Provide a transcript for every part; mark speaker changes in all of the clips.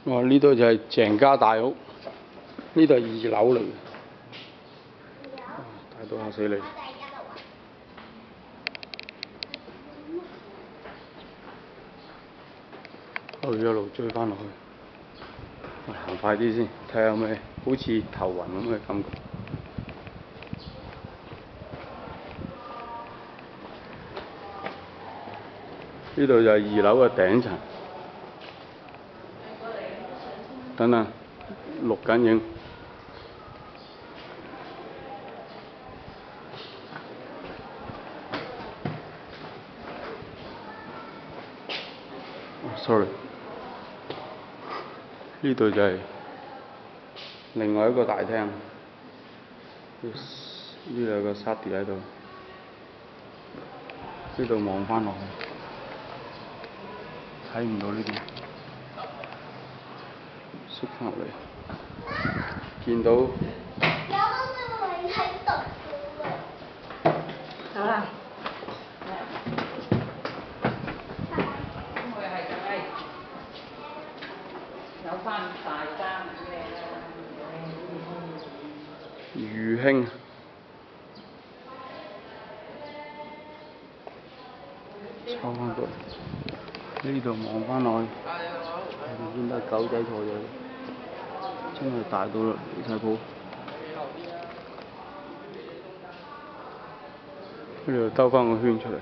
Speaker 1: 哇！呢度就係鄭家大屋，呢度係2樓嚟嘅，大到嚇死你！一路追翻落去，行快啲先，睇下有咩好似頭暈咁嘅感覺。呢度就係2樓嘅頂層。等等，錄緊影。sorry， 呢度就係另外一個大廳。呢度有個沙碟喺度，呢度望翻落去，睇唔到呢邊。縮翻入嚟，見到。
Speaker 2: 好啦。有翻大間嘅
Speaker 1: 餘興。抽翻過嚟，呢度望翻落去，見到狗仔坐咗，真係大到啦！離晒譜。呢度兜翻個圈出嚟。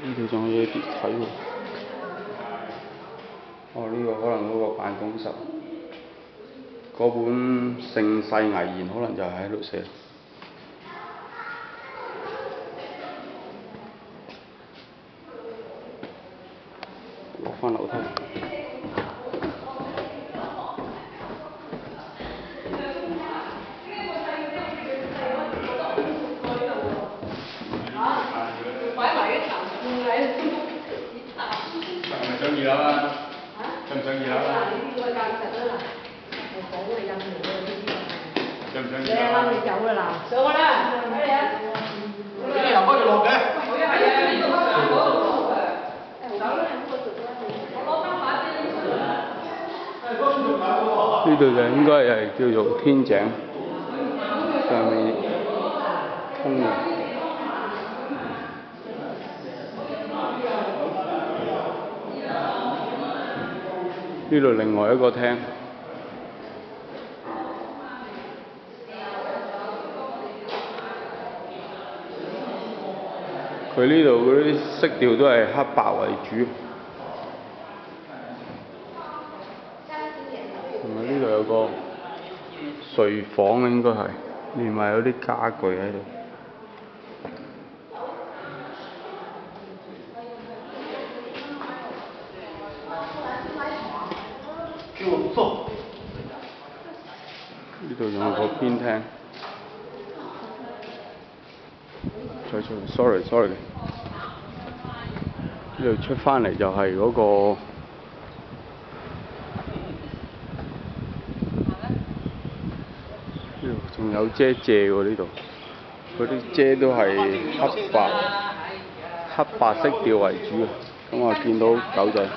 Speaker 1: 呢度仲有嘢睇喎。哦，呢個可能嗰個辦公室，嗰本盛世危言可能就係喺度寫。落翻樓梯。係咪上2樓啊？上唔上2樓啊？上唔上2樓啊？
Speaker 2: 你走啦嗱，上去啦，睇你啊！
Speaker 3: 你由開就落嘅。
Speaker 1: 呢度就應該係叫做天井，上面通嘅。呢度另外一個廳。佢呢度嗰啲色調都係黑白為主。同埋呢度有個睡房應該係，連埋有啲家具喺度。呢度仲有個偏廳。再出 sorry。呢度出翻嚟就係嗰個。仲有遮借喎呢度，嗰啲遮都係黑白色調為主，咁我見到狗仔。